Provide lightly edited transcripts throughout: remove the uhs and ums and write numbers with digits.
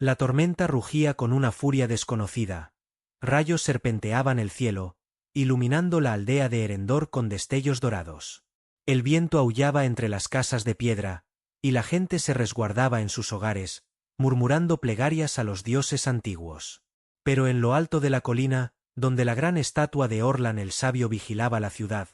La tormenta rugía con una furia desconocida. Rayos serpenteaban el cielo, iluminando la aldea de Erendor con destellos dorados. El viento aullaba entre las casas de piedra, y la gente se resguardaba en sus hogares, murmurando plegarias a los dioses antiguos. Pero en lo alto de la colina, donde la gran estatua de Orlan el sabio vigilaba la ciudad,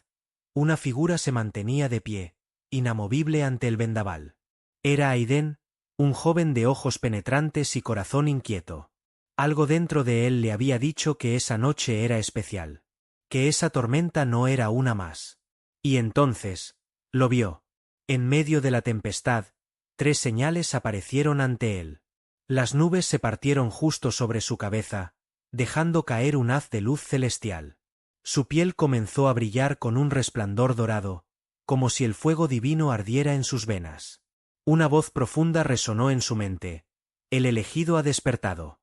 una figura se mantenía de pie, inamovible ante el vendaval. Era Aiden, un joven de ojos penetrantes y corazón inquieto. Algo dentro de él le había dicho que esa noche era especial, que esa tormenta no era una más. Y entonces, lo vio. En medio de la tempestad, 3 señales aparecieron ante él. Las nubes se partieron justo sobre su cabeza, dejando caer un haz de luz celestial. Su piel comenzó a brillar con un resplandor dorado, como si el fuego divino ardiera en sus venas. Una voz profunda resonó en su mente. El elegido ha despertado.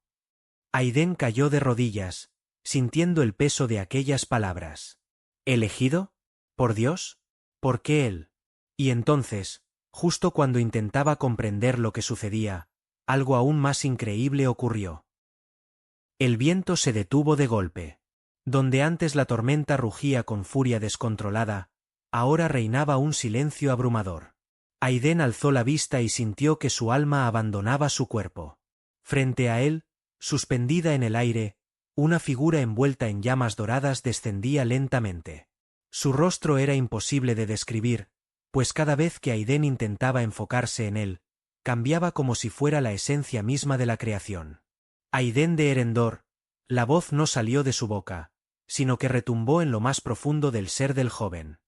Aiden cayó de rodillas, sintiendo el peso de aquellas palabras. ¿Elegido? ¿Por Dios? ¿Por qué él? Y entonces, justo cuando intentaba comprender lo que sucedía, algo aún más increíble ocurrió. El viento se detuvo de golpe. Donde antes la tormenta rugía con furia descontrolada, ahora reinaba un silencio abrumador. Aiden alzó la vista y sintió que su alma abandonaba su cuerpo. Frente a él, suspendida en el aire, una figura envuelta en llamas doradas descendía lentamente. Su rostro era imposible de describir, pues cada vez que Aiden intentaba enfocarse en él, cambiaba como si fuera la esencia misma de la creación. Aiden de Erendor, la voz no salió de su boca, sino que retumbó en lo más profundo del ser del joven.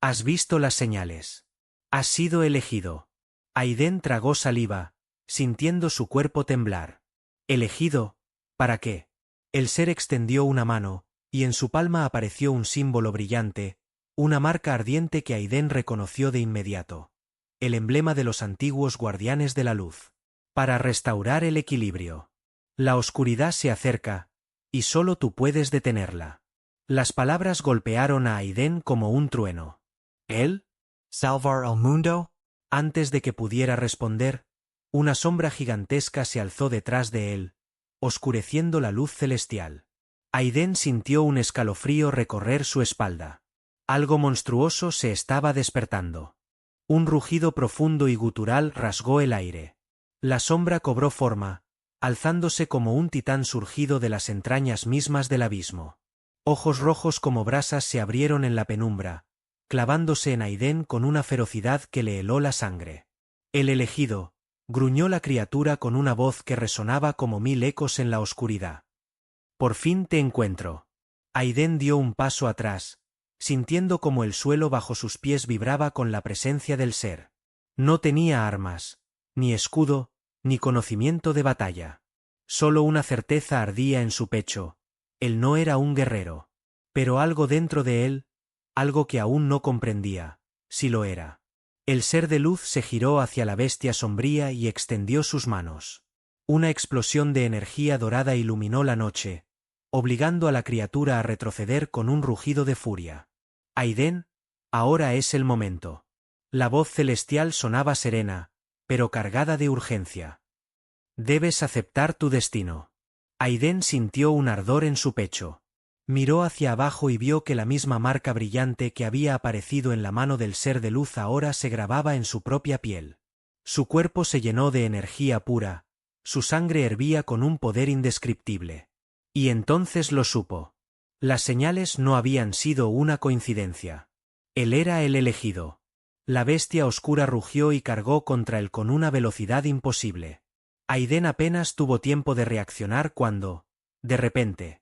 ¿Has visto las señales? Has sido elegido. Aiden tragó saliva, sintiendo su cuerpo temblar. ¿Elegido? ¿Para qué? El ser extendió una mano, y en su palma apareció un símbolo brillante, una marca ardiente que Aiden reconoció de inmediato. El emblema de los antiguos guardianes de la luz. Para restaurar el equilibrio. La oscuridad se acerca, y solo tú puedes detenerla. Las palabras golpearon a Aiden como un trueno. ¿Él? ¿Salvar al mundo? Antes de que pudiera responder, una sombra gigantesca se alzó detrás de él, oscureciendo la luz celestial. Aiden sintió un escalofrío recorrer su espalda. Algo monstruoso se estaba despertando. Un rugido profundo y gutural rasgó el aire. La sombra cobró forma, alzándose como un titán surgido de las entrañas mismas del abismo. Ojos rojos como brasas se abrieron en la penumbra, clavándose en Aiden con una ferocidad que le heló la sangre. El elegido, gruñó la criatura con una voz que resonaba como 1000 ecos en la oscuridad. Por fin te encuentro. Aiden dio un paso atrás, sintiendo como el suelo bajo sus pies vibraba con la presencia del ser. No tenía armas, ni escudo, ni conocimiento de batalla. Solo una certeza ardía en su pecho: él no era un guerrero. Pero algo dentro de él, algo que aún no comprendía, sí lo era. El ser de luz se giró hacia la bestia sombría y extendió sus manos. Una explosión de energía dorada iluminó la noche, obligando a la criatura a retroceder con un rugido de furia. Aiden, ahora es el momento. La voz celestial sonaba serena, pero cargada de urgencia. Debes aceptar tu destino. Aiden sintió un ardor en su pecho. Miró hacia abajo y vio que la misma marca brillante que había aparecido en la mano del ser de luz ahora se grababa en su propia piel. Su cuerpo se llenó de energía pura, su sangre hervía con un poder indescriptible. Y entonces lo supo. Las señales no habían sido una coincidencia. Él era el elegido. La bestia oscura rugió y cargó contra él con una velocidad imposible. Aiden apenas tuvo tiempo de reaccionar cuando, de repente,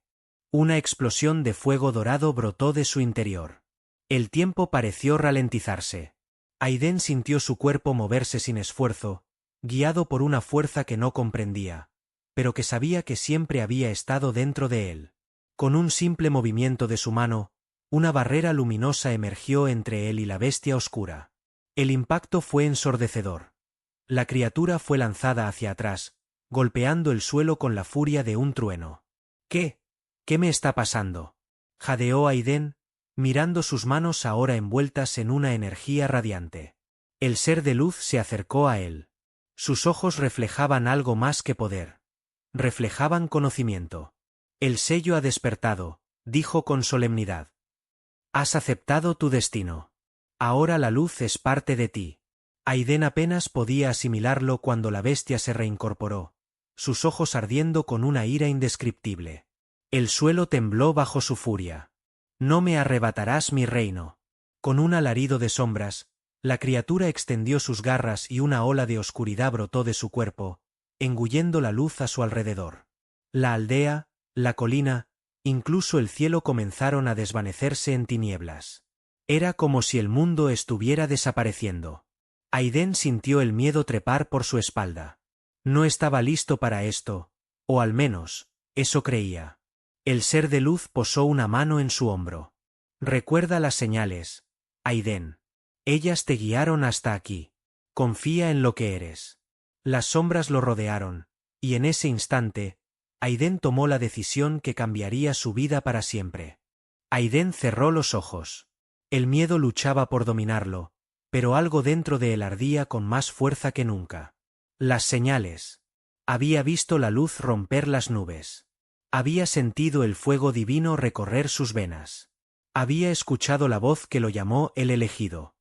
una explosión de fuego dorado brotó de su interior. El tiempo pareció ralentizarse. Aiden sintió su cuerpo moverse sin esfuerzo, guiado por una fuerza que no comprendía, pero que sabía que siempre había estado dentro de él. Con un simple movimiento de su mano, una barrera luminosa emergió entre él y la bestia oscura. El impacto fue ensordecedor. La criatura fue lanzada hacia atrás, golpeando el suelo con la furia de un trueno. ¿Qué? ¿Qué me está pasando?, jadeó Aiden, mirando sus manos ahora envueltas en una energía radiante. El ser de luz se acercó a él. Sus ojos reflejaban algo más que poder. Reflejaban conocimiento. El sello ha despertado, dijo con solemnidad. Has aceptado tu destino. Ahora la luz es parte de ti. Aiden apenas podía asimilarlo cuando la bestia se reincorporó, sus ojos ardiendo con una ira indescriptible. El suelo tembló bajo su furia. No me arrebatarás mi reino. Con un alarido de sombras, la criatura extendió sus garras y una ola de oscuridad brotó de su cuerpo, engullendo la luz a su alrededor. La aldea, la colina, incluso el cielo comenzaron a desvanecerse en tinieblas. Era como si el mundo estuviera desapareciendo. Aiden sintió el miedo trepar por su espalda. No estaba listo para esto, o al menos, eso creía. El ser de luz posó una mano en su hombro. Recuerda las señales, Aiden. Ellas te guiaron hasta aquí. Confía en lo que eres. Las sombras lo rodearon, y en ese instante, Aiden tomó la decisión que cambiaría su vida para siempre. Aiden cerró los ojos. El miedo luchaba por dominarlo, pero algo dentro de él ardía con más fuerza que nunca. Las señales. Había visto la luz romper las nubes. Había sentido el fuego divino recorrer sus venas. Había escuchado la voz que lo llamó el elegido.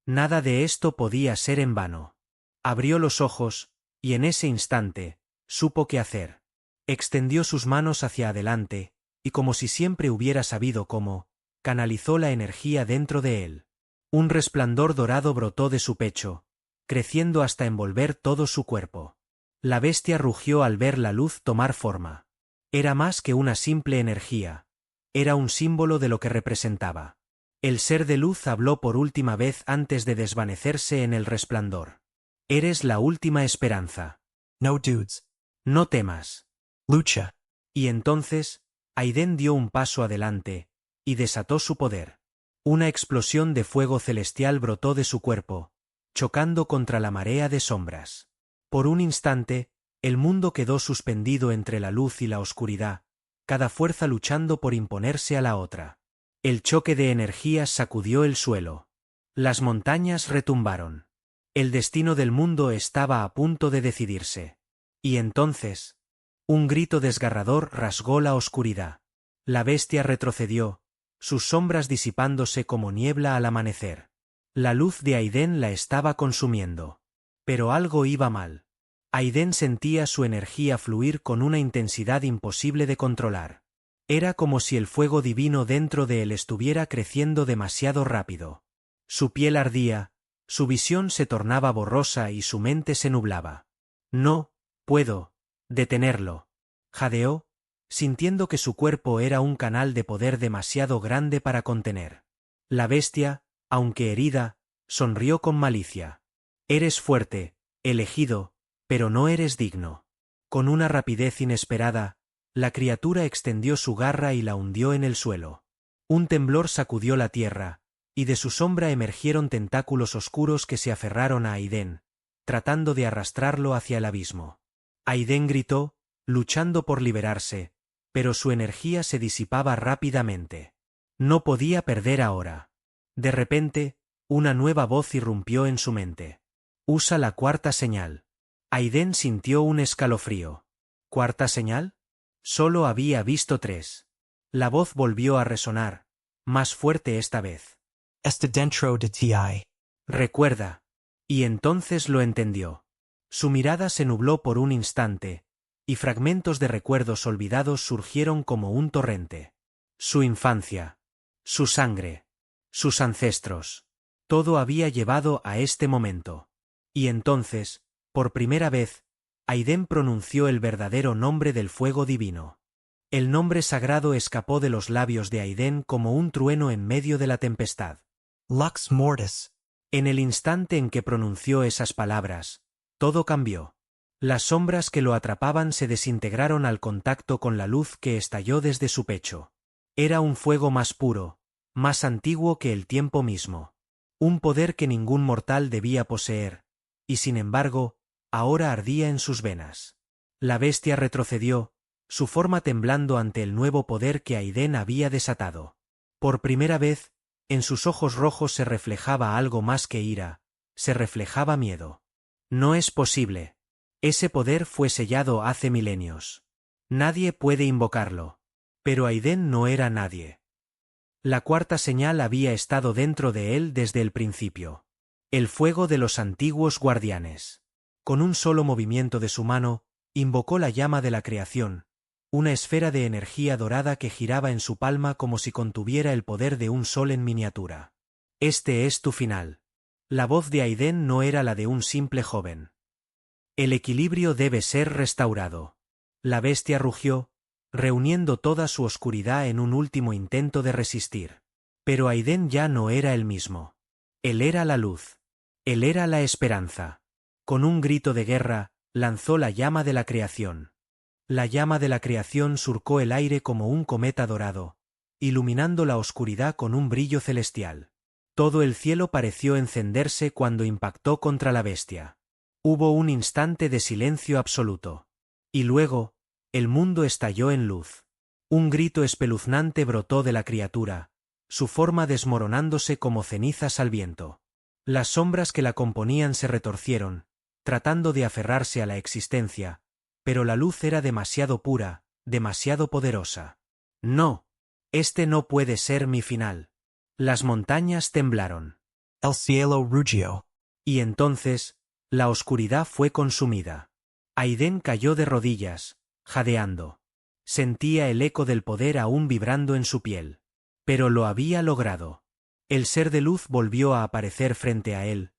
Nada de esto podía ser en vano. Abrió los ojos, y en ese instante, supo qué hacer. Extendió sus manos hacia adelante, y como si siempre hubiera sabido cómo, canalizó la energía dentro de él. Un resplandor dorado brotó de su pecho, creciendo hasta envolver todo su cuerpo. La bestia rugió al ver la luz tomar forma. Era más que una simple energía, era un símbolo de lo que representaba. El ser de luz habló por última vez antes de desvanecerse en el resplandor. Eres la última esperanza. No dudes. No temas. Lucha. Y entonces, Aiden dio un paso adelante, y desató su poder. Una explosión de fuego celestial brotó de su cuerpo, chocando contra la marea de sombras. Por un instante, el mundo quedó suspendido entre la luz y la oscuridad, cada fuerza luchando por imponerse a la otra. El choque de energías sacudió el suelo. Las montañas retumbaron. El destino del mundo estaba a punto de decidirse. Y entonces, un grito desgarrador rasgó la oscuridad. La bestia retrocedió, sus sombras disipándose como niebla al amanecer. La luz de Aiden la estaba consumiendo. Pero algo iba mal. Aiden sentía su energía fluir con una intensidad imposible de controlar. Era como si el fuego divino dentro de él estuviera creciendo demasiado rápido. Su piel ardía, su visión se tornaba borrosa y su mente se nublaba. No puedo detenerlo, jadeó, sintiendo que su cuerpo era un canal de poder demasiado grande para contener. La bestia, aunque herida, sonrió con malicia. Eres fuerte, elegido, pero no eres digno. Con una rapidez inesperada, la criatura extendió su garra y la hundió en el suelo. Un temblor sacudió la tierra, y de su sombra emergieron tentáculos oscuros que se aferraron a Aiden, tratando de arrastrarlo hacia el abismo. Aiden gritó, luchando por liberarse, pero su energía se disipaba rápidamente. No podía perder ahora. De repente, una nueva voz irrumpió en su mente. Usa la cuarta señal. Aiden sintió un escalofrío. ¿Cuarta señal? Solo había visto 3. La voz volvió a resonar, más fuerte esta vez. Este dentro de ti. Recuerda. Y entonces lo entendió. Su mirada se nubló por un instante, y fragmentos de recuerdos olvidados surgieron como un torrente. Su infancia, su sangre, sus ancestros. Todo había llevado a este momento. Y entonces, por primera vez, Aiden pronunció el verdadero nombre del fuego divino. El nombre sagrado escapó de los labios de Aiden como un trueno en medio de la tempestad. Lux Mortis. En el instante en que pronunció esas palabras, todo cambió. Las sombras que lo atrapaban se desintegraron al contacto con la luz que estalló desde su pecho. Era un fuego más puro, más antiguo que el tiempo mismo. Un poder que ningún mortal debía poseer, y sin embargo, ahora ardía en sus venas. La bestia retrocedió, su forma temblando ante el nuevo poder que Aiden había desatado. Por primera vez, en sus ojos rojos se reflejaba algo más que ira, se reflejaba miedo. No es posible. Ese poder fue sellado hace milenios. Nadie puede invocarlo. Pero Aiden no era nadie. La cuarta señal había estado dentro de él desde el principio. El fuego de los antiguos guardianes. Con un solo movimiento de su mano, invocó la llama de la creación, una esfera de energía dorada que giraba en su palma como si contuviera el poder de un sol en miniatura. Este es tu final. La voz de Aiden no era la de un simple joven. El equilibrio debe ser restaurado. La bestia rugió, reuniendo toda su oscuridad en un último intento de resistir. Pero Aiden ya no era el mismo. Él era la luz. Él era la esperanza. Con un grito de guerra, lanzó la llama de la creación. La llama de la creación surcó el aire como un cometa dorado, iluminando la oscuridad con un brillo celestial. Todo el cielo pareció encenderse cuando impactó contra la bestia. Hubo un instante de silencio absoluto. Y luego, el mundo estalló en luz. Un grito espeluznante brotó de la criatura, su forma desmoronándose como cenizas al viento. Las sombras que la componían se retorcieron, tratando de aferrarse a la existencia, pero la luz era demasiado pura, demasiado poderosa. No, este no puede ser mi final. Las montañas temblaron. El cielo rugió. Y entonces, la oscuridad fue consumida. Aiden cayó de rodillas, jadeando. Sentía el eco del poder aún vibrando en su piel. Pero lo había logrado. El ser de luz volvió a aparecer frente a él,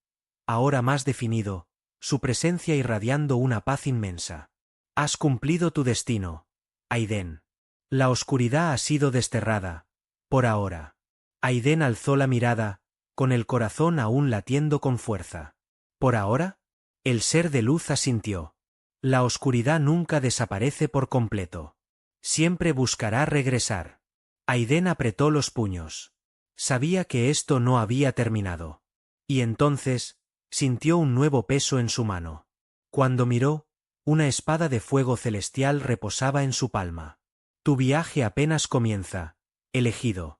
ahora más definido, su presencia irradiando una paz inmensa. Has cumplido tu destino, Aiden. La oscuridad ha sido desterrada, por ahora. Aiden alzó la mirada, con el corazón aún latiendo con fuerza. ¿Por ahora? El ser de luz asintió. La oscuridad nunca desaparece por completo. Siempre buscará regresar. Aiden apretó los puños. Sabía que esto no había terminado. Y entonces, sintió un nuevo peso en su mano. Cuando miró, una espada de fuego celestial reposaba en su palma. Tu viaje apenas comienza, elegido.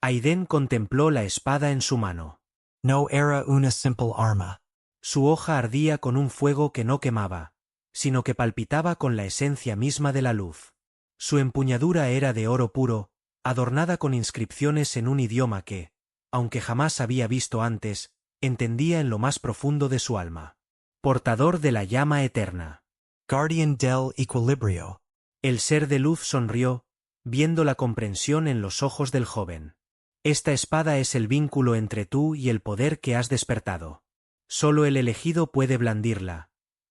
Aiden contempló la espada en su mano. No era una simple arma. Su hoja ardía con un fuego que no quemaba, sino que palpitaba con la esencia misma de la luz. Su empuñadura era de oro puro, adornada con inscripciones en un idioma que, aunque jamás había visto antes, entendía en lo más profundo de su alma. Portador de la llama eterna. Guardian del equilibrio. El ser de luz sonrió, viendo la comprensión en los ojos del joven. Esta espada es el vínculo entre tú y el poder que has despertado. Solo el elegido puede blandirla,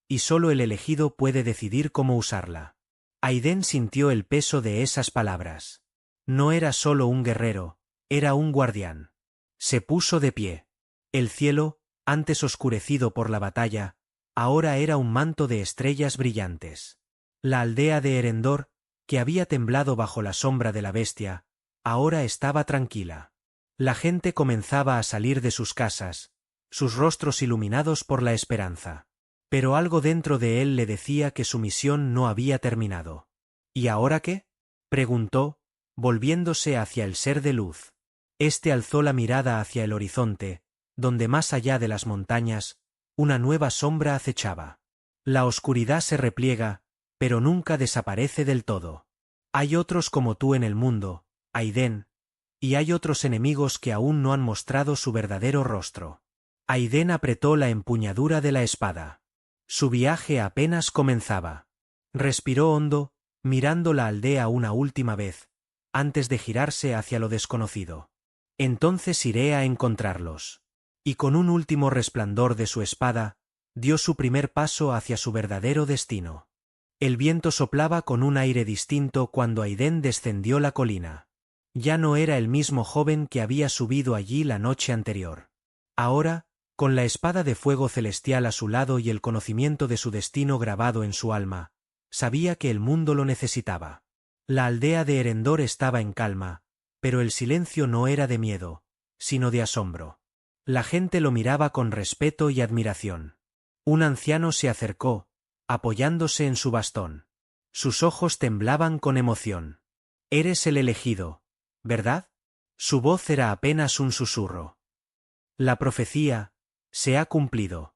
y solo el elegido puede decidir cómo usarla. Aiden sintió el peso de esas palabras. No era solo un guerrero, era un guardián. Se puso de pie. El cielo, antes oscurecido por la batalla, ahora era un manto de estrellas brillantes. La aldea de Erendor, que había temblado bajo la sombra de la bestia, ahora estaba tranquila. La gente comenzaba a salir de sus casas, sus rostros iluminados por la esperanza. Pero algo dentro de él le decía que su misión no había terminado. ¿Y ahora qué? Preguntó, volviéndose hacia el ser de luz. Este alzó la mirada hacia el horizonte, donde más allá de las montañas, una nueva sombra acechaba. La oscuridad se repliega, pero nunca desaparece del todo. Hay otros como tú en el mundo, Aiden, y hay otros enemigos que aún no han mostrado su verdadero rostro. Aiden apretó la empuñadura de la espada. Su viaje apenas comenzaba. Respiró hondo, mirando la aldea una última vez, antes de girarse hacia lo desconocido. Entonces iré a encontrarlos. Y con un último resplandor de su espada, dio su primer paso hacia su verdadero destino. El viento soplaba con un aire distinto cuando Aiden descendió la colina. Ya no era el mismo joven que había subido allí la noche anterior. Ahora, con la espada de fuego celestial a su lado y el conocimiento de su destino grabado en su alma, sabía que el mundo lo necesitaba. La aldea de Erendor estaba en calma, pero el silencio no era de miedo, sino de asombro. La gente lo miraba con respeto y admiración. Un anciano se acercó, apoyándose en su bastón. Sus ojos temblaban con emoción. Eres el elegido, ¿verdad? Su voz era apenas un susurro. La profecía se ha cumplido.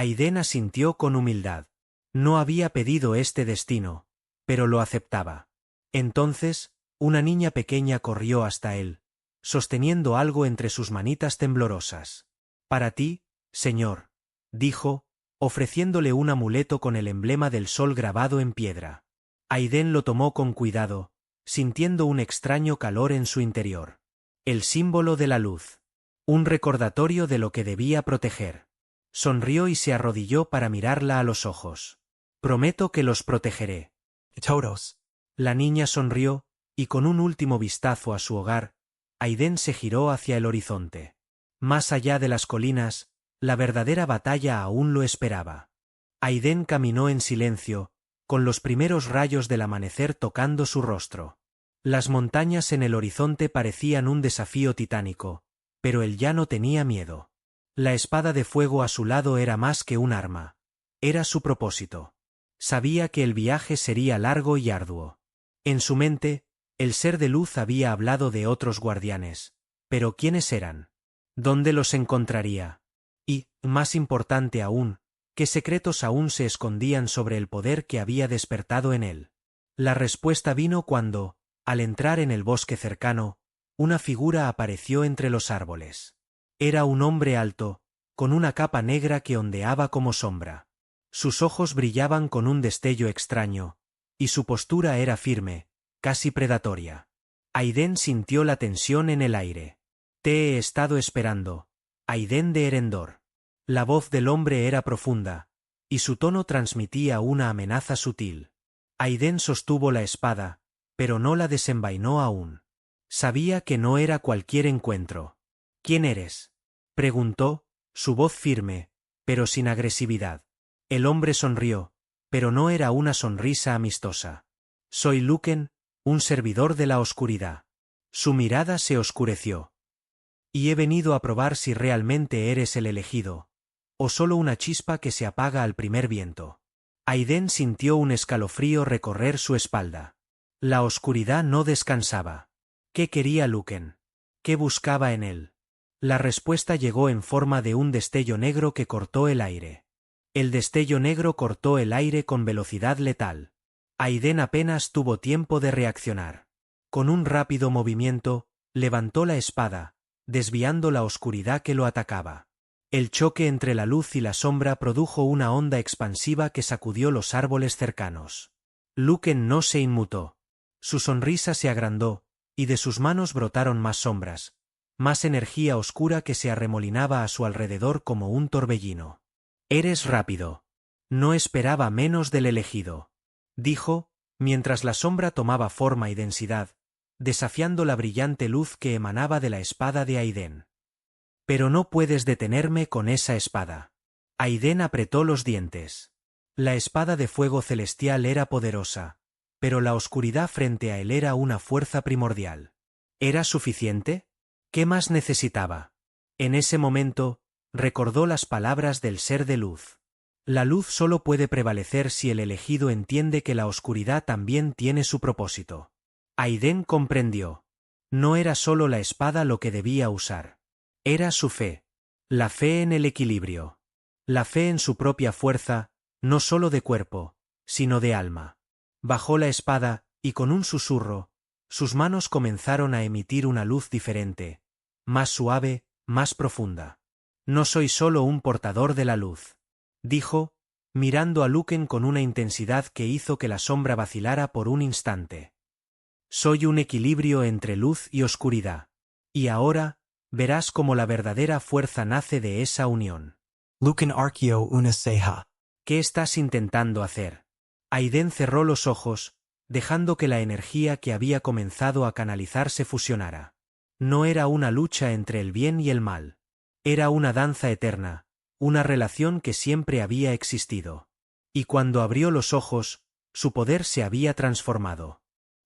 Aiden asintió con humildad. No había pedido este destino, pero lo aceptaba. Entonces, una niña pequeña corrió hasta él, sosteniendo algo entre sus manitas temblorosas. Para ti, señor, dijo, ofreciéndole un amuleto con el emblema del sol grabado en piedra. Aiden lo tomó con cuidado, sintiendo un extraño calor en su interior. El símbolo de la luz. Un recordatorio de lo que debía proteger. Sonrió y se arrodilló para mirarla a los ojos. Prometo que los protegeré. Todos. La niña sonrió, y con un último vistazo a su hogar, Aiden se giró hacia el horizonte. Más allá de las colinas, la verdadera batalla aún lo esperaba. Aiden caminó en silencio, con los primeros rayos del amanecer tocando su rostro. Las montañas en el horizonte parecían un desafío titánico, pero él ya no tenía miedo. La espada de fuego a su lado era más que un arma. Era su propósito. Sabía que el viaje sería largo y arduo. En su mente, el ser de luz había hablado de otros guardianes. Pero ¿quiénes eran? ¿Dónde los encontraría? Y, más importante aún, ¿qué secretos aún se escondían sobre el poder que había despertado en él? La respuesta vino cuando, al entrar en el bosque cercano, una figura apareció entre los árboles. Era un hombre alto, con una capa negra que ondeaba como sombra. Sus ojos brillaban con un destello extraño, y su postura era firme, casi predatoria. Aiden sintió la tensión en el aire. Te he estado esperando, Aiden de Erendor. La voz del hombre era profunda, y su tono transmitía una amenaza sutil. Aiden sostuvo la espada, pero no la desenvainó aún. Sabía que no era cualquier encuentro. ¿Quién eres?, preguntó, su voz firme, pero sin agresividad. El hombre sonrió, pero no era una sonrisa amistosa. Soy Luken, un servidor de la oscuridad. Su mirada se oscureció. Y he venido a probar si realmente eres el elegido, o solo una chispa que se apaga al primer viento. Aiden sintió un escalofrío recorrer su espalda. La oscuridad no descansaba. ¿Qué quería Luken? ¿Qué buscaba en él? La respuesta llegó en forma de un destello negro que cortó el aire. El destello negro cortó el aire con velocidad letal. Aiden apenas tuvo tiempo de reaccionar. Con un rápido movimiento, levantó la espada, desviando la oscuridad que lo atacaba. El choque entre la luz y la sombra produjo una onda expansiva que sacudió los árboles cercanos. Luken no se inmutó. Su sonrisa se agrandó, y de sus manos brotaron más sombras, más energía oscura que se arremolinaba a su alrededor como un torbellino. Eres rápido. No esperaba menos del elegido, dijo, mientras la sombra tomaba forma y densidad, desafiando la brillante luz que emanaba de la espada de Aiden. Pero no puedes detenerme con esa espada. Aiden apretó los dientes. La espada de fuego celestial era poderosa, pero la oscuridad frente a él era una fuerza primordial. ¿Era suficiente? ¿Qué más necesitaba? En ese momento, recordó las palabras del ser de luz. La luz solo puede prevalecer si el elegido entiende que la oscuridad también tiene su propósito. Aiden comprendió. No era solo la espada lo que debía usar. Era su fe. La fe en el equilibrio. La fe en su propia fuerza, no solo de cuerpo, sino de alma. Bajó la espada, y con un susurro, sus manos comenzaron a emitir una luz diferente, más suave, más profunda. No soy solo un portador de la luz, dijo, mirando a Luken con una intensidad que hizo que la sombra vacilara por un instante. Soy un equilibrio entre luz y oscuridad. Y ahora, verás cómo la verdadera fuerza nace de esa unión. Luken arqueó una ceja. ¿Qué estás intentando hacer? Aiden cerró los ojos, dejando que la energía que había comenzado a canalizar se fusionara. No era una lucha entre el bien y el mal. Era una danza eterna, una relación que siempre había existido. Y cuando abrió los ojos, su poder se había transformado.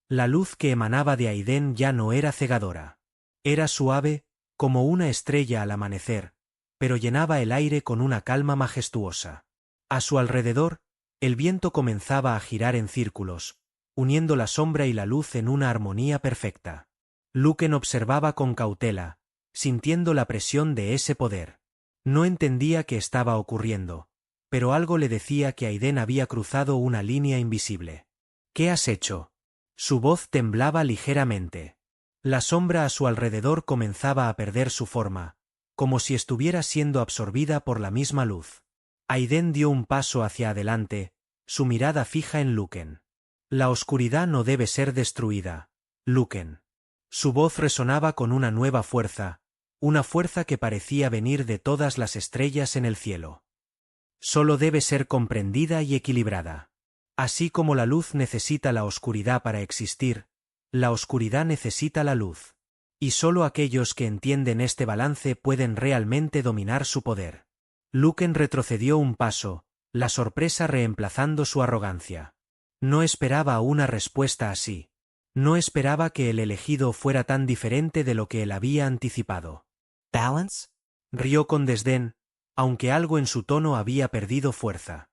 La luz que emanaba de Aiden ya no era cegadora. Era suave, como una estrella al amanecer, pero llenaba el aire con una calma majestuosa. A su alrededor, el viento comenzaba a girar en círculos, uniendo la sombra y la luz en una armonía perfecta. Luken observaba con cautela, sintiendo la presión de ese poder. No entendía qué estaba ocurriendo, pero algo le decía que Aiden había cruzado una línea invisible. ¿Qué has hecho? Su voz temblaba ligeramente. La sombra a su alrededor comenzaba a perder su forma, como si estuviera siendo absorbida por la misma luz. Aiden dio un paso hacia adelante, su mirada fija en Luken. La oscuridad no debe ser destruida, Luken. Su voz resonaba con una nueva fuerza, una fuerza que parecía venir de todas las estrellas en el cielo. Solo debe ser comprendida y equilibrada. Así como la luz necesita la oscuridad para existir, la oscuridad necesita la luz. Y solo aquellos que entienden este balance pueden realmente dominar su poder. Luken retrocedió un paso, la sorpresa reemplazando su arrogancia. No esperaba una respuesta así. No esperaba que el elegido fuera tan diferente de lo que él había anticipado. Balance? Rió con desdén, aunque algo en su tono había perdido fuerza.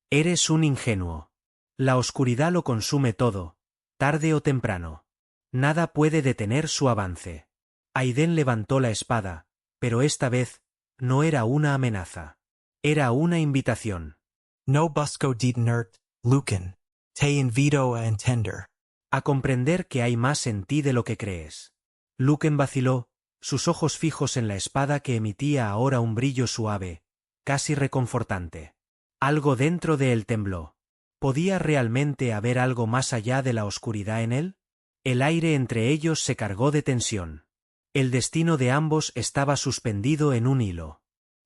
Eres un ingenuo. La oscuridad lo consume todo, tarde o temprano. Nada puede detener su avance. Aiden levantó la espada, pero esta vez no era una amenaza. Era una invitación. No busco dit nert, Luken. Te invito a entender. A comprender que hay más en ti de lo que crees. Luken vaciló, sus ojos fijos en la espada que emitía ahora un brillo suave, casi reconfortante. Algo dentro de él tembló. ¿Podía realmente haber algo más allá de la oscuridad en él? El aire entre ellos se cargó de tensión. El destino de ambos estaba suspendido en un hilo.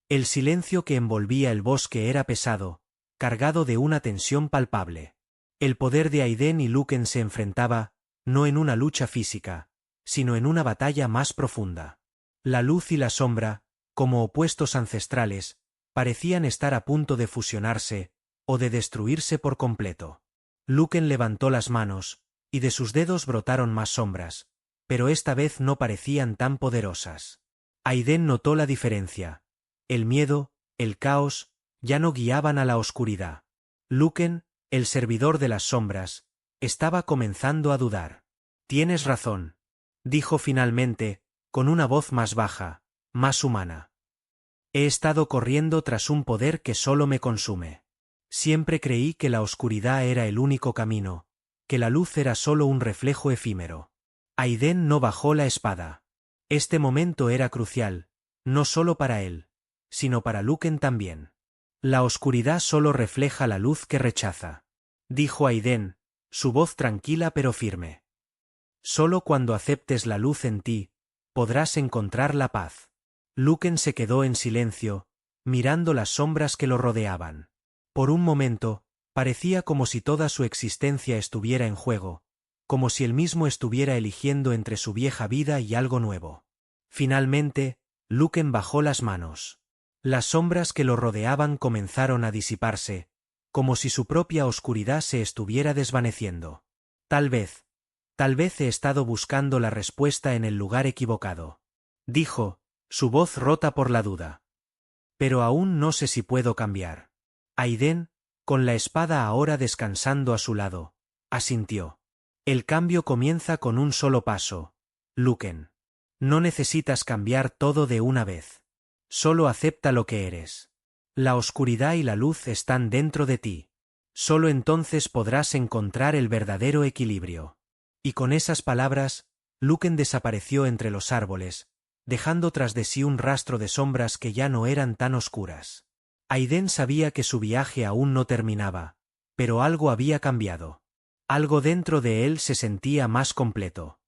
El silencio que envolvía el bosque era pesado, cargado de una tensión palpable. El poder de Aiden y Luken se enfrentaba, no en una lucha física, sino en una batalla más profunda. La luz y la sombra, como opuestos ancestrales, parecían estar a punto de fusionarse, o de destruirse por completo. Luken levantó las manos, y de sus dedos brotaron más sombras, pero esta vez no parecían tan poderosas. Aiden notó la diferencia. El miedo, el caos, ya no guiaban a la oscuridad. Luken, el servidor de las sombras, estaba comenzando a dudar. Tienes razón, dijo finalmente, con una voz más baja, más humana. He estado corriendo tras un poder que solo me consume. Siempre creí que la oscuridad era el único camino, que la luz era solo un reflejo efímero. Aiden no bajó la espada. Este momento era crucial, no solo para él, sino para Luken también. La oscuridad solo refleja la luz que rechaza, dijo Aiden, su voz tranquila pero firme. Solo cuando aceptes la luz en ti, podrás encontrar la paz. Luken se quedó en silencio, mirando las sombras que lo rodeaban. Por un momento, parecía como si toda su existencia estuviera en juego, como si él mismo estuviera eligiendo entre su vieja vida y algo nuevo. Finalmente, Luken bajó las manos. Las sombras que lo rodeaban comenzaron a disiparse, como si su propia oscuridad se estuviera desvaneciendo. Tal vez he estado buscando la respuesta en el lugar equivocado, dijo, su voz rota por la duda. Pero aún no sé si puedo cambiar. Aiden, con la espada ahora descansando a su lado, asintió. El cambio comienza con un solo paso, Luken. No necesitas cambiar todo de una vez. Solo acepta lo que eres. La oscuridad y la luz están dentro de ti. Solo entonces podrás encontrar el verdadero equilibrio. Y con esas palabras, Luken desapareció entre los árboles, dejando tras de sí un rastro de sombras que ya no eran tan oscuras. Aiden sabía que su viaje aún no terminaba, pero algo había cambiado. Algo dentro de él se sentía más completo.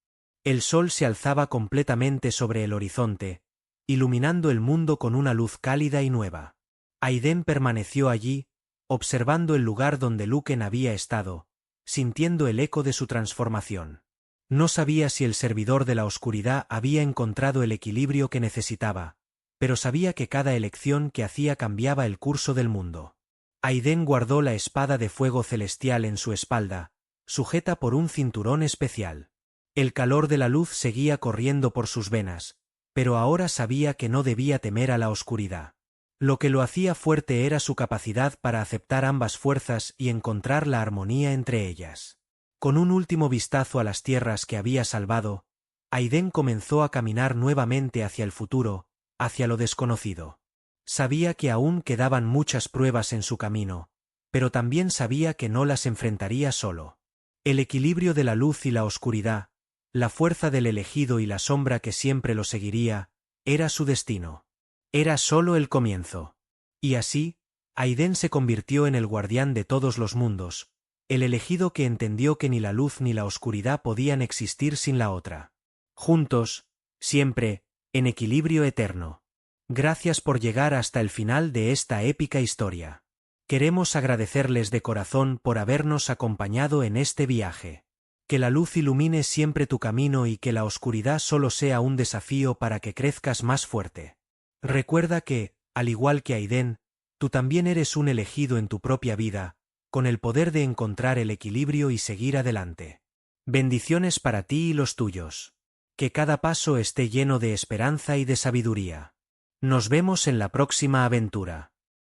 El sol se alzaba completamente sobre el horizonte, iluminando el mundo con una luz cálida y nueva. Aiden permaneció allí, observando el lugar donde Luken había estado, sintiendo el eco de su transformación. No sabía si el servidor de la oscuridad había encontrado el equilibrio que necesitaba, pero sabía que cada elección que hacía cambiaba el curso del mundo. Aiden guardó la espada de fuego celestial en su espalda, sujeta por un cinturón especial. El calor de la luz seguía corriendo por sus venas, pero ahora sabía que no debía temer a la oscuridad. Lo que lo hacía fuerte era su capacidad para aceptar ambas fuerzas y encontrar la armonía entre ellas. Con un último vistazo a las tierras que había salvado, Aiden comenzó a caminar nuevamente hacia el futuro, hacia lo desconocido. Sabía que aún quedaban muchas pruebas en su camino, pero también sabía que no las enfrentaría solo. El equilibrio de la luz y la oscuridad, la fuerza del elegido y la sombra que siempre lo seguiría, era su destino. Era solo el comienzo. Y así, Aiden se convirtió en el guardián de todos los mundos, el elegido que entendió que ni la luz ni la oscuridad podían existir sin la otra. Juntos, siempre, en equilibrio eterno. Gracias por llegar hasta el final de esta épica historia. Queremos agradecerles de corazón por habernos acompañado en este viaje. Que la luz ilumine siempre tu camino y que la oscuridad solo sea un desafío para que crezcas más fuerte. Recuerda que, al igual que Aiden, tú también eres un elegido en tu propia vida, con el poder de encontrar el equilibrio y seguir adelante. Bendiciones para ti y los tuyos. Que cada paso esté lleno de esperanza y de sabiduría. Nos vemos en la próxima aventura.